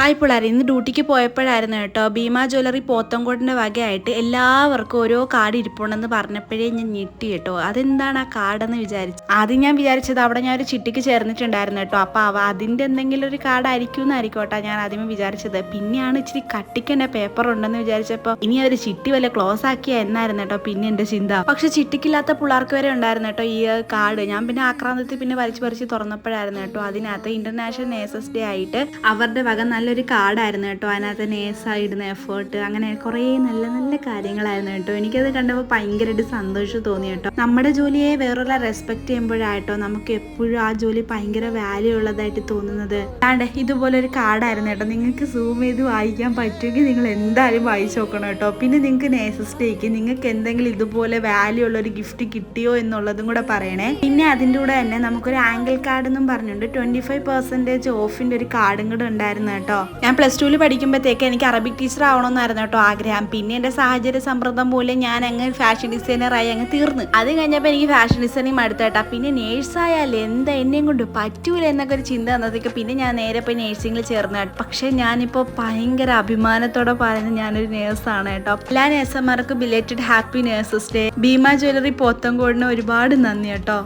Hi പിള്ളേർ, ഇന്ന് ഡ്യൂട്ടിക്ക് പോയപ്പോഴായിരുന്നു കേട്ടോ ഭീമ ജ്വല്ലറി പോത്തൻകോടിൻ്റെ വകയായിട്ട് എല്ലാവർക്കും ഓരോ കാർഡ് ഇരിപ്പുണ്ടെന്ന് പറഞ്ഞപ്പോഴേ ഞാൻ ഞെട്ടി കേട്ടോ. അതെന്താണ് ആ കാർഡെന്ന് വിചാരിച്ചു. ആദ്യം ഞാൻ വിചാരിച്ചത് അവിടെ ഞാൻ ഒരു ചിട്ടിക്ക് ചേർന്നിട്ടുണ്ടായിരുന്നു കേട്ടോ. അപ്പോൾ അതിൻ്റെ എന്തെങ്കിലും ഒരു കാർഡ് ആയിരിക്കും എന്നായിരിക്കും കേട്ടോ ഞാൻ ആദ്യമേ വിചാരിച്ചത്. പിന്നെയാണ് ഇച്ചിരി കട്ടിക്കൻ്റെ പേപ്പർ ഉണ്ടെന്ന് വിചാരിച്ചപ്പോൾ ഇനി അവർ ചിട്ടി വല്ല ക്ലോസ് ആക്കിയ എന്നായിരുന്നു കേട്ടോ പിന്നെ എൻ്റെ ചിന്ത. പക്ഷെ ചിട്ടിക്കില്ലാത്ത പിള്ളേർക്ക് വരെ ഉണ്ടായിരുന്നു കേട്ടോ ഈ കാർഡ്. ഞാൻ പിന്നെ ആക്രാന്തത്തിൽ പിന്നെ വലിച്ചു തുറന്നപ്പോഴായിരുന്നു കേട്ടോ അതിനകത്ത് ഇന്റർനാഷണൽ നേഴ്സസ് ഡേ ആയിട്ട് അവരുടെ വക നല്ലൊരു കാർഡായിരുന്നു കേട്ടോ. അതിനകത്ത് നേഴ്സായിടുന്ന എഫേർട്ട് അങ്ങനെ കുറേ നല്ല നല്ല കാര്യങ്ങളായിരുന്നു കേട്ടോ. എനിക്കത് കണ്ടപ്പോൾ ഭയങ്കരമായിട്ട് സന്തോഷം തോന്നി കേട്ടോ. നമ്മുടെ ജോലിയെ വേറൊരാളെ റെസ്പെക്ട് ചെയ്യുമ്പോഴായിട്ടോ നമുക്ക് എപ്പോഴും ആ ജോലി ഭയങ്കര വാല്യൂ ഉള്ളതായിട്ട് തോന്നുന്നത്. അതാണ്ട് ഇതുപോലൊരു കാർഡായിരുന്നു കേട്ടോ. നിങ്ങൾക്ക് സൂം ചെയ്ത് വായിക്കാൻ പറ്റുമെങ്കിൽ നിങ്ങൾ എന്തായാലും വായിച്ചു നോക്കണം കേട്ടോ. പിന്നെ നിങ്ങൾക്ക് നേഴ്സസ് ഡേക്ക് നിങ്ങൾക്ക് എന്തെങ്കിലും ഇതുപോലെ വാല്യൂ ഉള്ള ഒരു ഗിഫ്റ്റ് കിട്ടിയോ എന്നുള്ളതും കൂടെ പറയണേ. പിന്നെ അതിൻ്റെ കൂടെ തന്നെ നമുക്കൊരു ആംഗിൾ കാർഡ് എന്നും പറഞ്ഞുകൊണ്ട് 25% ഓഫിൻ്റെ ഒരു കാർഡും കൂടെ ഉണ്ടായിരുന്നു കേട്ടോ. ഞാൻ +2 പഠിക്കുമ്പോഴത്തേക്ക് എനിക്ക് അറബിക് ടീച്ചർ ആവണമെന്നായിരുന്നു കേട്ടോ ആഗ്രഹം. പിന്നെ എൻ്റെ സാഹചര്യ സമ്മർദ്ദം പോലെ ഞാൻ അങ്ങ് ഫാഷൻ ഡിസൈനറായി അങ്ങ് തീർന്നു. അത് കഴിഞ്ഞപ്പോൾ എനിക്ക് ഫാഷൻ ഡിസൈനിങ് അടുത്തേട്ടാ. പിന്നെ നേഴ്സായാലും എന്താ എന്നെയും കൊണ്ട് പറ്റൂല എന്നൊക്കെ ഒരു ചിന്ത വന്നതൊക്കെ പിന്നെ ഞാൻ നേരെ പോയി നേഴ്സിംഗിൽ ചേർന്നു കേട്ടോ. പക്ഷെ ഞാനിപ്പോൾ ഭയങ്കര അഭിമാനത്തോടെ പറയുന്നത് ഞാനൊരു നേഴ്സാണ് കേട്ടോ. എല്ലാ നേഴ്സന്മാർക്കും belated happy nurses day. Bhima jewellery പോത്തൻകോടിന് ഒരുപാട് നന്ദി കേട്ടോ.